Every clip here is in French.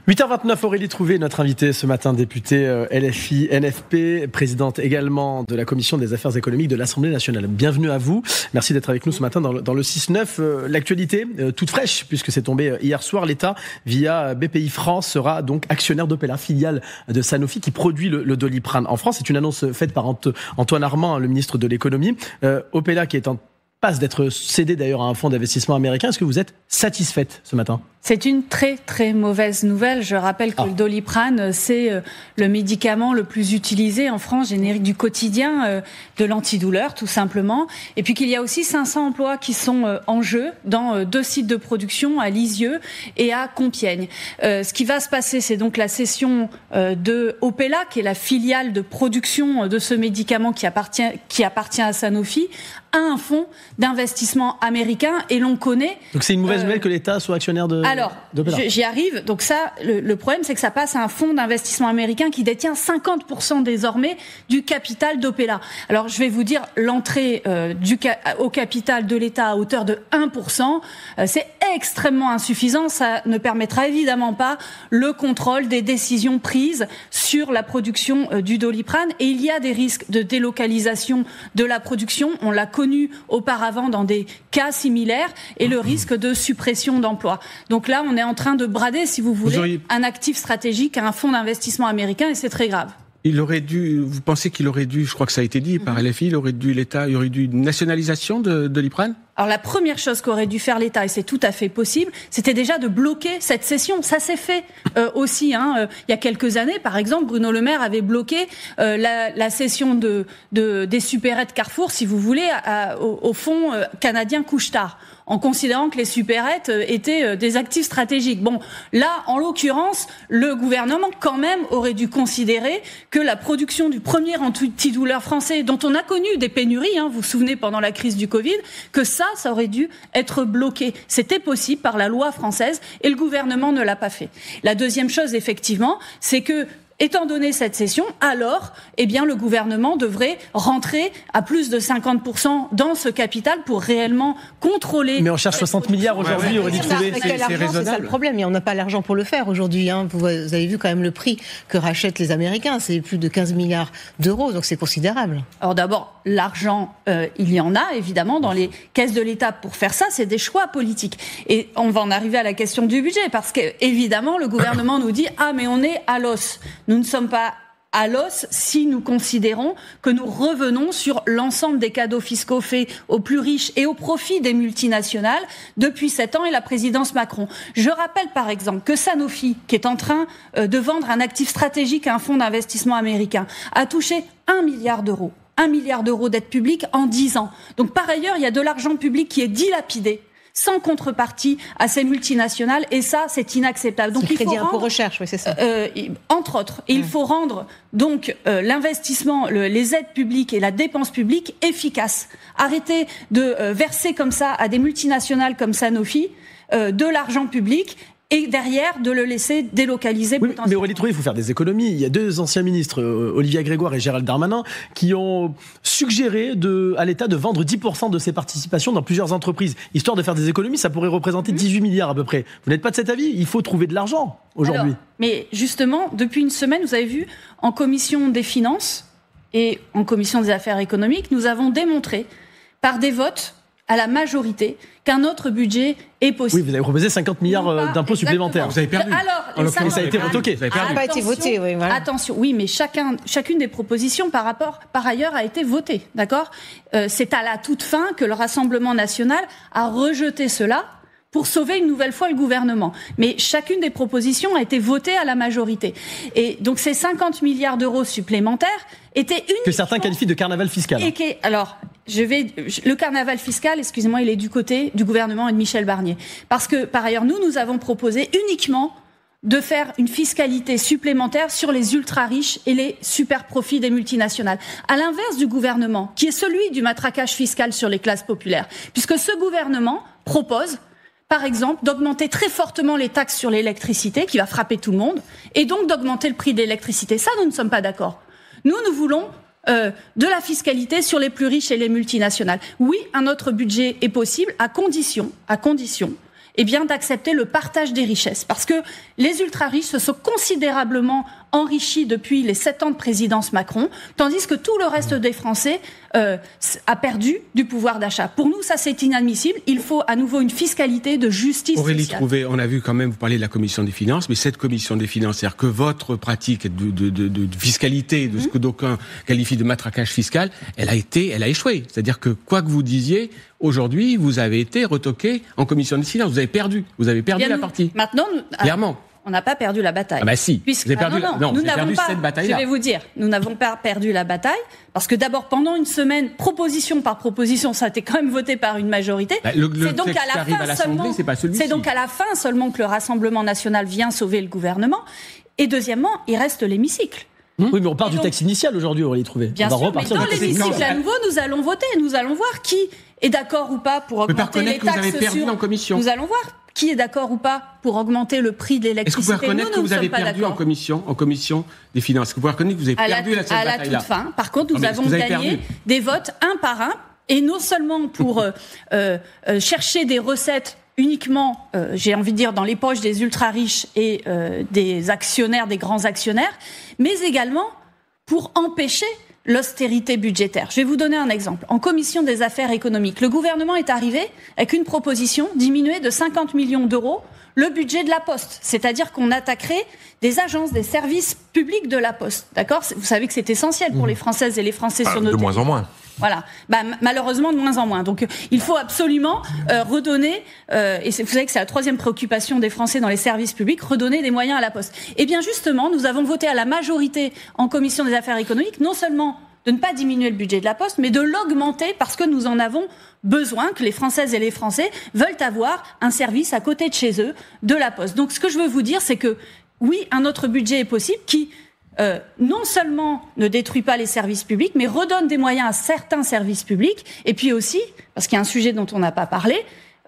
8h29, Aurélie Trouvé, notre invitée ce matin, députée LFI, NFP, présidente également de la Commission des affaires économiques de l'Assemblée nationale. Bienvenue à vous. Merci d'être avec nous ce matin dans le 6-9. L'actualité toute fraîche, puisque c'est tombé hier soir. L'État, via BPI France, sera donc actionnaire d'Opella, filiale de Sanofi, qui produit le Doliprane en France. C'est une annonce faite par Antoine Armand, le ministre de l'économie. Opella qui est en passe d'être cédé d'ailleurs à un fonds d'investissement américain. Est-ce que vous êtes satisfaite ce matin ? C'est une très très mauvaise nouvelle. Je rappelle que le Doliprane, c'est le médicament le plus utilisé en France, générique du quotidien, de l'antidouleur tout simplement. Et puis qu'il y a aussi 500 emplois qui sont en jeu dans 2 sites de production, à Lisieux et à Compiègne. Ce qui va se passer, c'est donc la cession de Opella, qui est la filiale de production de ce médicament qui appartient à Sanofi, à un fonds d'investissement américain, et l'on connaît... Donc c'est une mauvaise nouvelle que l'État soit actionnaire d'Opella. Alors, j'y arrive. Donc ça, le problème, c'est que ça passe à un fonds d'investissement américain qui détient 50% désormais du capital d'Opella. Alors, je vais vous dire, l'entrée au capital de l'État à hauteur de 1%, c'est extrêmement insuffisant. Ça ne permettra évidemment pas le contrôle des décisions prises sur la production du Doliprane. Et il y a des risques de délocalisation de la production. On l'a connu auparavant dans des cas similaires, et le risque de suppression d'emplois. Donc là, on est en train de brader, si vous voulez, un actif stratégique à un fonds d'investissement américain, et c'est très grave. Vous pensez qu'il aurait dû, je crois que ça a été dit par LFI, l'État, il y aurait dû une nationalisation de Doliprane ? Alors la première chose qu'aurait dû faire l'État, et c'est tout à fait possible, c'était déjà de bloquer cette cession. Ça s'est fait aussi. Il y a quelques années, par exemple, Bruno Le Maire avait bloqué la cession des supérettes Carrefour, si vous voulez, au fonds canadien Couche-Tard, en considérant que les supérettes étaient des actifs stratégiques. Bon, là, en l'occurrence, le gouvernement, quand même, aurait dû considérer que la production du premier antidouleur français, dont on a connu des pénuries, vous vous souvenez, pendant la crise du Covid, que ça aurait dû être bloqué. C'était possible par la loi française, et le gouvernement ne l'a pas fait. La deuxième chose, effectivement, c'est que, étant donné cette cession, alors, le gouvernement devrait rentrer à plus de 50% dans ce capital pour réellement contrôler. Mais on cherche 60 milliards aujourd'hui, Aurélie Trouvé. C'est raisonnable. C'est ça le problème. Et on n'a pas l'argent pour le faire aujourd'hui. Vous avez vu quand même le prix que rachètent les Américains. C'est plus de 15 milliards d'euros, donc c'est considérable. Alors d'abord, l'argent, il y en a évidemment dans les caisses de l'État pour faire ça. C'est des choix politiques. Et on va en arriver à la question du budget, parce que évidemment, le gouvernement nous dit mais on est à l'os. Nous ne sommes pas à l'os si nous considérons que nous revenons sur l'ensemble des cadeaux fiscaux faits aux plus riches et au profit des multinationales depuis 7 ans et la présidence Macron. Je rappelle par exemple que Sanofi, qui est en train de vendre un actif stratégique à un fonds d'investissement américain, a touché 1 milliard d'euros. 1 milliard d'euros d'aide publique en 10 ans. Donc par ailleurs, il y a de l'argent public qui est dilapidé sans contrepartie à ces multinationales, et ça, c'est inacceptable. Donc il faut rendre impôt recherche, oui, c'est ça. Entre autres, il faut rendre donc l'investissement, les aides publiques et la dépense publique efficaces. Arrêter de verser comme ça à des multinationales comme Sanofi de l'argent public, et derrière, de le laisser délocaliser potentiellement. Mais Aurélie Trouvé, il faut faire des économies. Il y a 2 anciens ministres, Olivier Grégoire et Gérald Darmanin, qui ont suggéré à l'État de vendre 10% de ses participations dans plusieurs entreprises. Histoire de faire des économies, ça pourrait représenter 18 milliards à peu près. Vous n'êtes pas de cet avis ? Il faut trouver de l'argent aujourd'hui. Alors, mais justement, depuis une semaine, vous avez vu, en commission des finances et en commission des affaires économiques, nous avons démontré, par des votes à la majorité, qu'un autre budget est possible. Oui, vous avez proposé 50 milliards d'impôts supplémentaires. Vous avez perdu. Alors, ça a été retoqué. Ça n'a pas été voté, oui. Voilà. Attention, oui, mais chacune des propositions par ailleurs a été votée, d'accord ? C'est à la toute fin que le Rassemblement national a rejeté cela pour sauver une nouvelle fois le gouvernement. Mais chacune des propositions a été votée à la majorité. Et donc ces 50 milliards d'euros supplémentaires étaient uniquement... Que certains qualifient de carnaval fiscal. Alors, le carnaval fiscal, excusez-moi, il est du côté du gouvernement et de Michel Barnier. Parce que, par ailleurs, nous avons proposé uniquement de faire une fiscalité supplémentaire sur les ultra-riches et les super-profits des multinationales. À l'inverse du gouvernement, qui est celui du matraquage fiscal sur les classes populaires. Puisque ce gouvernement propose, par exemple, d'augmenter très fortement les taxes sur l'électricité, qui va frapper tout le monde, et donc d'augmenter le prix de l'électricité. Ça, nous ne sommes pas d'accord. Nous voulons de la fiscalité sur les plus riches et les multinationales. Oui, un autre budget est possible, à condition, d'accepter le partage des richesses. Parce que les ultra-riches se sont considérablement enrichis depuis les 7 ans de présidence Macron, tandis que tout le reste des Français a perdu du pouvoir d'achat. Pour nous, ça, c'est inadmissible. Il faut à nouveau une fiscalité de justice Aurélie sociale. Trouvé, on a vu quand même, vous parlez de la commission des finances, mais cette commission des finances, c'est-à-dire que votre pratique de fiscalité, de ce que d'aucuns qualifient de matraquage fiscal, elle a échoué. C'est-à-dire que quoi que vous disiez, aujourd'hui, vous avez été retoqué en commission des finances. Vous avez perdu la partie. Maintenant, clairement. On n'a pas perdu la bataille. Ah bah si, vous avez perdu, nous n'avons pas cette bataille-là. Je vais vous dire, nous n'avons pas perdu la bataille, parce que d'abord, pendant une semaine, proposition par proposition, ça a été quand même voté par une majorité. Le texte qui arrive à l'Assemblée, c'est pas celui-ci. C'est donc à la fin seulement que le Rassemblement national vient sauver le gouvernement. Et deuxièmement, il reste l'hémicycle. Oui, mais on part du texte initial aujourd'hui, Aurélie Trouvé. Bien sûr, mais dans l'hémicycle, à nouveau, nous allons voter. Nous allons voir qui est d'accord ou pas pour augmenter les taxes que vous avez perdu en commission. Nous allons voir qui est d'accord ou pas pour augmenter le prix de l'électricité. Est-ce que vous pouvez reconnaître que vous avez perdu en commission des finances? Est-ce que vous pouvez reconnaître que vous avez perdu cette bataille-là? À la toute fin. Par contre, nous avons gagné des votes un par un, et non seulement pour chercher des recettes uniquement, j'ai envie de dire, dans les poches des ultra-riches et des actionnaires, des grands actionnaires, mais également pour empêcher l'austérité budgétaire. Je vais vous donner un exemple. En commission des affaires économiques, le gouvernement est arrivé avec une proposition diminuer de 50 millions d'euros le budget de la Poste. C'est-à-dire qu'on attaquerait des agences, des services publics de la Poste. D'accord ? Vous savez que c'est essentiel pour les Françaises et les Français sur notre territoire. De moins en moins. Voilà. Malheureusement, de moins en moins. Donc, il faut absolument redonner, et vous savez que c'est la 3e préoccupation des Français dans les services publics, redonner des moyens à la Poste. Eh bien, justement, nous avons voté à la majorité en commission des affaires économiques, non seulement de ne pas diminuer le budget de la Poste, mais de l'augmenter parce que nous en avons besoin, que les Françaises et les Français veulent avoir un service à côté de chez eux de la Poste. Donc, ce que je veux vous dire, c'est que, oui, un autre budget est possible qui non seulement ne détruit pas les services publics, mais redonne des moyens à certains services publics, et puis aussi, parce qu'il y a un sujet dont on n'a pas parlé,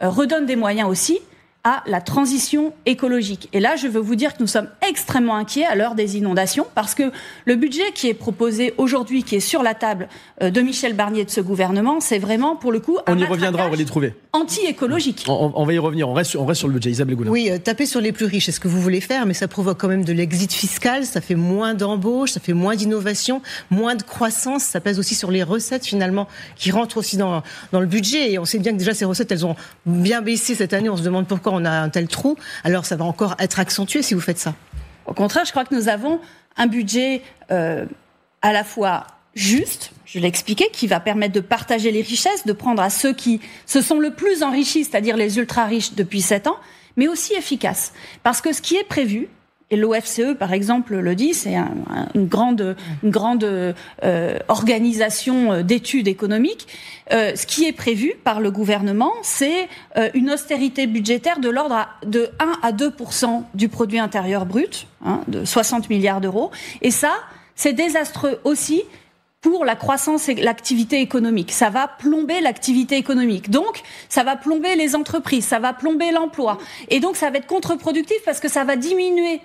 redonne des moyens aussi à la transition écologique. Et là, je veux vous dire que nous sommes extrêmement inquiets à l'heure des inondations, parce que le budget qui est proposé aujourd'hui, qui est sur la table de Michel Barnier et de ce gouvernement, c'est vraiment, pour le coup, on y reviendra, Aurélie Trouvé. Anti-écologique. On va y revenir, on reste sur le budget. Isabelle Goulin. Oui, taper sur les plus riches, c'est ce que vous voulez faire, mais ça provoque quand même de l'exit fiscal, ça fait moins d'embauches, ça fait moins d'innovation, moins de croissance, ça pèse aussi sur les recettes finalement, qui rentrent aussi dans le budget. Et on sait bien que déjà ces recettes, elles ont bien baissé cette année, on se demande pourquoi on a un tel trou, alors ça va encore être accentué si vous faites ça. Au contraire, je crois que nous avons un budget à la fois juste, je l'ai expliqué, qui va permettre de partager les richesses, de prendre à ceux qui se sont le plus enrichis, c'est-à-dire les ultra-riches depuis 7 ans, mais aussi efficace. Parce que ce qui est prévu, et l'OFCE, par exemple, le dit, c'est une grande organisation d'études économiques. Ce qui est prévu par le gouvernement, c'est une austérité budgétaire de l'ordre de 1 à 2% du produit intérieur brut, de 60 milliards d'euros. Et ça, c'est désastreux aussi pour la croissance et l'activité économique. Ça va plomber l'activité économique. Donc, ça va plomber les entreprises, ça va plomber l'emploi. Et donc, ça va être contre-productif parce que ça va diminuer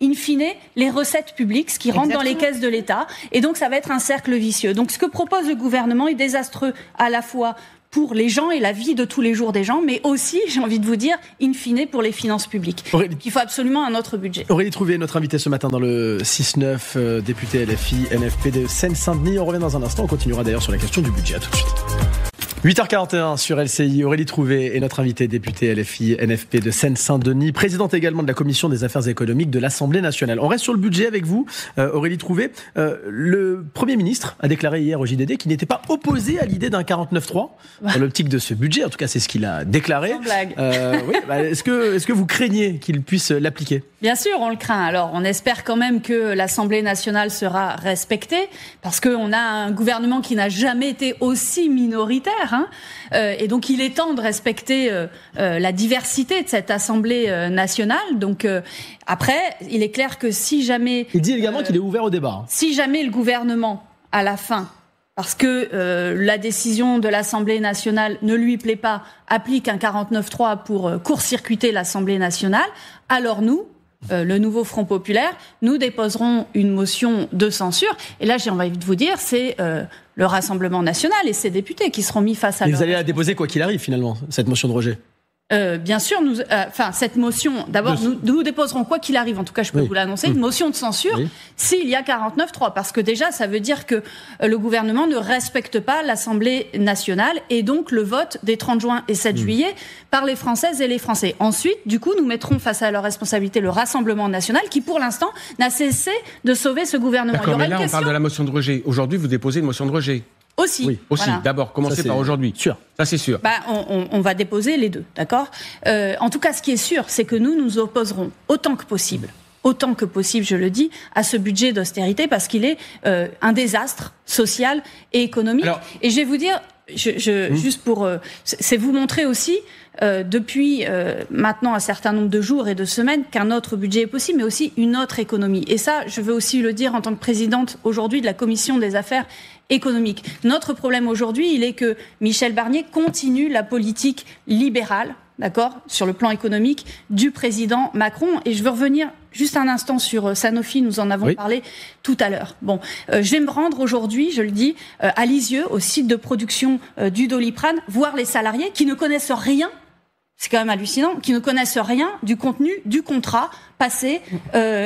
in fine, les recettes publiques, ce qui rentre dans les caisses de l'État. Et donc, ça va être un cercle vicieux. Donc, ce que propose le gouvernement est désastreux à la fois pour les gens et la vie de tous les jours des gens, mais aussi, j'ai envie de vous dire, in fine, pour les finances publiques. Il faut absolument un autre budget. Aurélie Trouvé, notre invitée ce matin dans le 6-9, députée LFI, NFP de Seine-Saint-Denis. On revient dans un instant. On continuera d'ailleurs sur la question du budget. À tout de suite. 8h41 sur LCI, Aurélie Trouvé est notre invitée, députée LFI, NFP de Seine-Saint-Denis, présidente également de la Commission des affaires économiques de l'Assemblée nationale. On reste sur le budget avec vous, Aurélie Trouvé. Le Premier ministre a déclaré hier au JDD qu'il n'était pas opposé à l'idée d'un 49.3 dans l'optique de ce budget. En tout cas, c'est ce qu'il a déclaré. Sans blague. Oui, est-ce que vous craignez qu'il puisse l'appliquer ? Bien sûr, on le craint. Alors, on espère quand même que l'Assemblée nationale sera respectée, parce qu'on a un gouvernement qui n'a jamais été aussi minoritaire. Et donc, il est temps de respecter la diversité de cette Assemblée nationale. Donc, après, il est clair que si jamais... Il dit également qu'il est ouvert au débat. Si jamais le gouvernement, à la fin, parce que la décision de l'Assemblée nationale ne lui plaît pas, applique un 49.3 pour court-circuiter l'Assemblée nationale, alors nous, le nouveau Front populaire, nous déposerons une motion de censure. Et là, j'ai envie de vous dire, c'est le Rassemblement national et ses députés qui seront mis face à... Et vous allez la déposer quoi qu'il arrive, finalement, cette motion de rejet ? Bien sûr, cette motion, d'abord, nous déposerons, quoi qu'il arrive, en tout cas je peux vous l'annoncer, une motion de censure s'il y a 49.3, parce que déjà ça veut dire que le gouvernement ne respecte pas l'Assemblée nationale et donc le vote des 30 juin et 7 juillet par les Françaises et les Français. Ensuite, du coup, nous mettrons face à leur responsabilité le Rassemblement national qui, pour l'instant, n'a cessé de sauver ce gouvernement. D'accord, mais là on parle de la motion de rejet. Aujourd'hui, vous déposez une motion de rejet. Aussi. Voilà. D'abord, commencez par aujourd'hui. Sûr. Ça, c'est sûr. On va déposer les deux, d'accord ? En tout cas, ce qui est sûr, c'est que nous opposerons autant que possible, je le dis, à ce budget d'austérité parce qu'il est un désastre social et économique. Et je vais vous dire, juste pour... c'est vous montrer aussi, depuis maintenant un certain nombre de jours et de semaines, qu'un autre budget est possible, mais aussi une autre économie. Et ça, je veux aussi le dire en tant que présidente aujourd'hui de la Commission des affaires économiques. Notre problème aujourd'hui, il est que Michel Barnier continue la politique libérale, d'accord, sur le plan économique, du président Macron. Et je veux revenir juste un instant sur Sanofi, nous en avons parlé tout à l'heure. Bon, je vais me rendre aujourd'hui, je le dis, à Lisieux, au site de production du Doliprane, voir les salariés qui ne connaissent rien. C'est quand même hallucinant, qui ne connaissent rien du contenu du contrat passé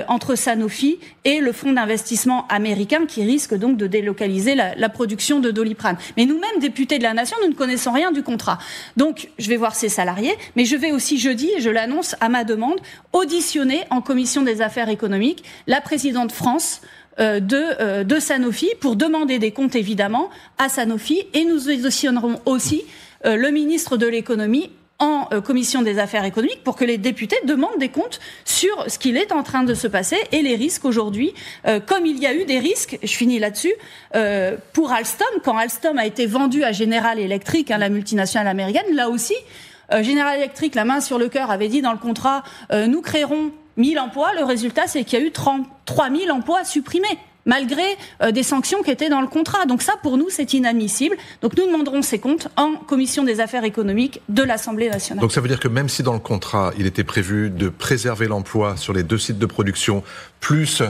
entre Sanofi et le fonds d'investissement américain qui risque donc de délocaliser la production de Doliprane. Mais nous-mêmes, députés de la Nation, nous ne connaissons rien du contrat. Donc, je vais voir ces salariés, mais je vais aussi jeudi, et je l'annonce à ma demande, auditionner en commission des affaires économiques la présidente France de Sanofi pour demander des comptes, évidemment, à Sanofi. Et nous auditionnerons aussi le ministre de l'économie en commission des affaires économiques pour que les députés demandent des comptes sur ce qu'il est en train de se passer et les risques aujourd'hui, comme il y a eu des risques, je finis là-dessus, pour Alstom, quand Alstom a été vendu à General Electric, la multinationale américaine, là aussi, General Electric, la main sur le cœur, avait dit dans le contrat, nous créerons 1000 emplois, le résultat c'est qu'il y a eu 33 000 emplois supprimés. Malgré des sanctions qui étaient dans le contrat. Donc ça, pour nous, c'est inadmissible. Donc nous demanderons ces comptes en commission des affaires économiques de l'Assemblée nationale. Donc ça veut dire que même si dans le contrat, il était prévu de préserver l'emploi sur les 2 sites de production, plus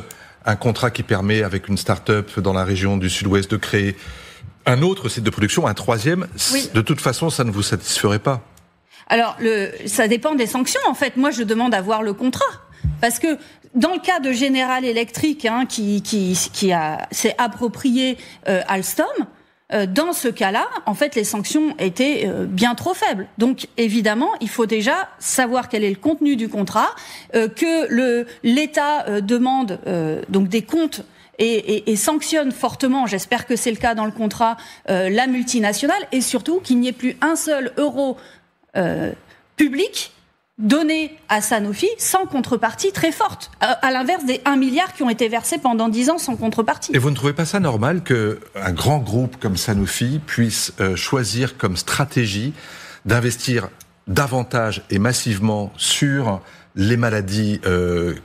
un contrat qui permet, avec une start-up dans la région du Sud-Ouest, de créer un autre site de production, un 3e, de toute façon, ça ne vous satisferait pas? Alors, ça dépend des sanctions. En fait, moi, je demande à voir le contrat. Parce que dans le cas de General Electric, qui s'est approprié Alstom, dans ce cas-là, en fait, les sanctions étaient bien trop faibles. Donc, évidemment, il faut déjà savoir quel est le contenu du contrat, que l'État demande donc des comptes et sanctionne fortement, j'espère que c'est le cas dans le contrat, la multinationale, et surtout qu'il n'y ait plus un seul euro public donné à Sanofi sans contrepartie très forte, à l'inverse des 1 milliard qui ont été versés pendant 10 ans sans contrepartie. Et vous ne trouvez pas ça normal qu'un grand groupe comme Sanofi puisse choisir comme stratégie d'investir davantage et massivement sur les maladies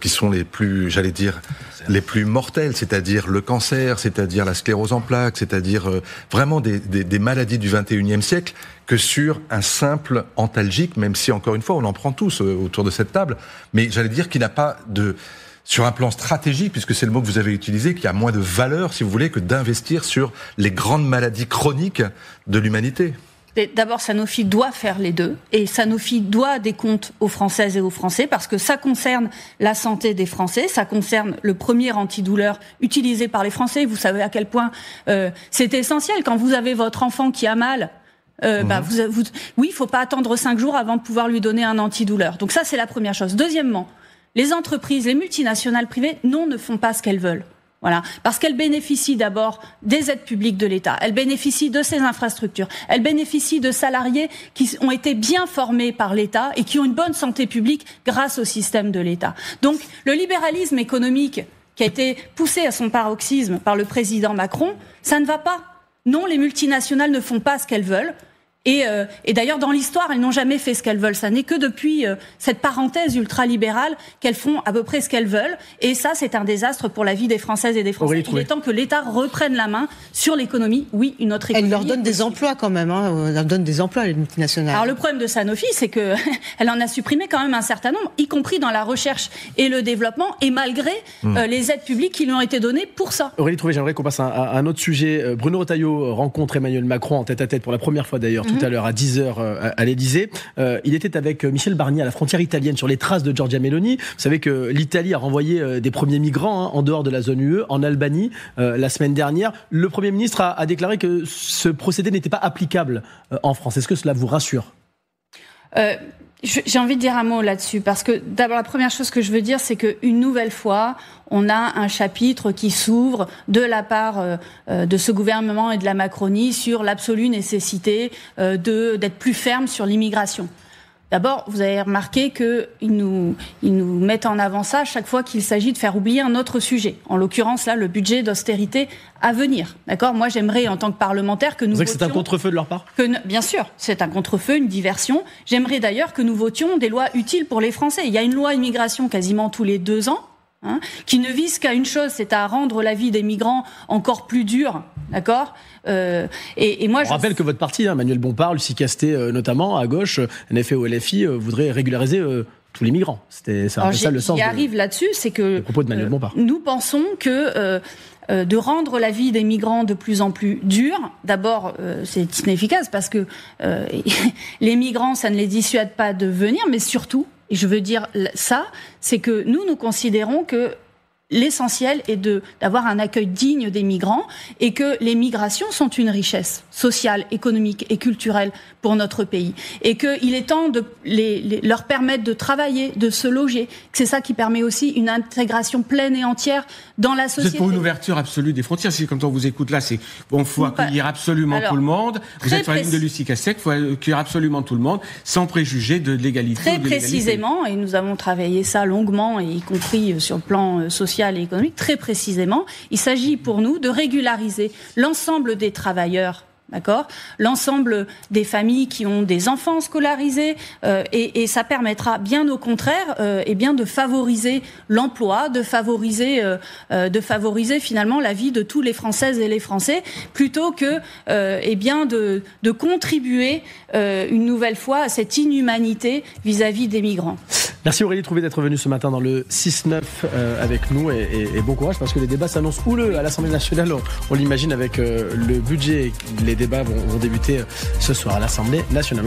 qui sont les plus, j'allais dire, les plus mortelles, c'est-à-dire le cancer, c'est-à-dire la sclérose en plaques, c'est-à-dire vraiment des maladies du 21e siècle, que sur un simple antalgique, même si, encore une fois, on en prend tous autour de cette table, mais j'allais dire qu'il n'a pas sur un plan stratégique, puisque c'est le mot que vous avez utilisé, qui a moins de valeur, si vous voulez, que d'investir sur les grandes maladies chroniques de l'humanité. D'abord, Sanofi doit faire les deux, et Sanofi doit des comptes aux Françaises et aux Français, parce que ça concerne la santé des Français, ça concerne le premier antidouleur utilisé par les Français. Vous savez à quel point c'est essentiel. Quand vous avez votre enfant qui a mal, oui, il faut pas attendre 5 jours avant de pouvoir lui donner un antidouleur. Donc ça, c'est la première chose. Deuxièmement, les entreprises, les multinationales privées, ne font pas ce qu'elles veulent. Voilà, parce qu'elles bénéficient d'abord des aides publiques de l'État, elles bénéficient de ces infrastructures, elles bénéficient de salariés qui ont été bien formés par l'État et qui ont une bonne santé publique grâce au système de l'État. Donc le libéralisme économique qui a été poussé à son paroxysme par le président Macron, ça ne va pas. Non, les multinationales ne font pas ce qu'elles veulent. Et d'ailleurs, dans l'histoire, elles n'ont jamais fait ce qu'elles veulent. Ça n'est que depuis cette parenthèse ultralibérale qu'elles font à peu près ce qu'elles veulent. Et ça, c'est un désastre pour la vie des Françaises et des Français. Il est temps que l'État reprenne la main sur l'économie. Oui, une autre économie. Elle leur donne des emplois quand même. Elle leur donne des emplois, les multinationales. Alors le problème de Sanofi, c'est que elle en a supprimé quand même un certain nombre, y compris dans la recherche et le développement, et malgré les aides publiques qui lui ont été données pour ça. Aurélie Trouvé, j'aimerais qu'on passe à un autre sujet. Bruno Retailleau rencontre Emmanuel Macron en tête-à-tête pour la première fois d'ailleurs. tout à l'heure à 10h à l'Élysée. Il était avec Michel Barnier à la frontière italienne sur les traces de Giorgia Meloni. Vous savez que l'Italie a renvoyé des premiers migrants en dehors de la zone UE, en Albanie, la semaine dernière. Le Premier ministre a déclaré que ce procédé n'était pas applicable en France. Est-ce que cela vous rassure ? J'ai envie de dire un mot là-dessus, parce que d'abord la première chose que je veux dire, c'est qu'une nouvelle fois, on a un chapitre qui s'ouvre de la part de ce gouvernement et de la Macronie sur l'absolue nécessité d'être plus ferme sur l'immigration. D'abord, vous avez remarqué qu'ils nous mettent en avant ça chaque fois qu'il s'agit de faire oublier un autre sujet. En l'occurrence, là, le budget d'austérité à venir. D'accord ? Moi, j'aimerais, en tant que parlementaire, que nous votions... Vous savez que c'est un contre-feu de leur part ? Bien sûr, c'est un contre-feu, une diversion. J'aimerais d'ailleurs que nous votions des lois utiles pour les Français. Il y a une loi immigration quasiment tous les 2 ans, qui ne vise qu'à une chose, c'est à rendre la vie des migrants encore plus dure. D'accord ? Et moi, je rappelle que votre parti, Manuel Bompard, Lucie Castet notamment, à gauche, NFP ou LFI, voudrait régulariser tous les migrants. C'est un peu ça le sens. J'y arrive là-dessus, c'est que propos de Manuel Bompard. Nous pensons que de rendre la vie des migrants de plus en plus dure, d'abord, c'est inefficace parce que les migrants, ça ne les dissuade pas de venir, mais surtout, et je veux dire ça, c'est que nous considérons que l'essentiel est d'avoir un accueil digne des migrants et que les migrations sont une richesse sociale, économique et culturelle pour notre pays. Et qu'il est temps de leur permettre de travailler, de se loger. C'est ça qui permet aussi une intégration pleine et entière dans la société. Vous êtes pour une ouverture absolue des frontières. Si, quand on vous écoute là, c'est bon, faut accueillir absolument tout le monde. Vous êtes sur la ligne de Lucie Castet, il faut accueillir absolument tout le monde, sans préjuger de l'égalité. Très précisément, et nous avons travaillé ça longuement, et y compris sur le plan social et économique, très précisément, il s'agit pour nous de régulariser l'ensemble des travailleurs, d'accord, l'ensemble des familles qui ont des enfants scolarisés, et ça permettra bien au contraire de favoriser l'emploi, de favoriser finalement la vie de tous les Françaises et les Français, plutôt que de contribuer une nouvelle fois à cette inhumanité vis-à-vis des migrants. Merci Aurélie Trouvé d'être venue ce matin dans le 6-9 avec nous et bon courage parce que les débats s'annoncent houleux à l'Assemblée nationale, on l'imagine avec le budget. Les débats vont débuter ce soir à l'Assemblée nationale.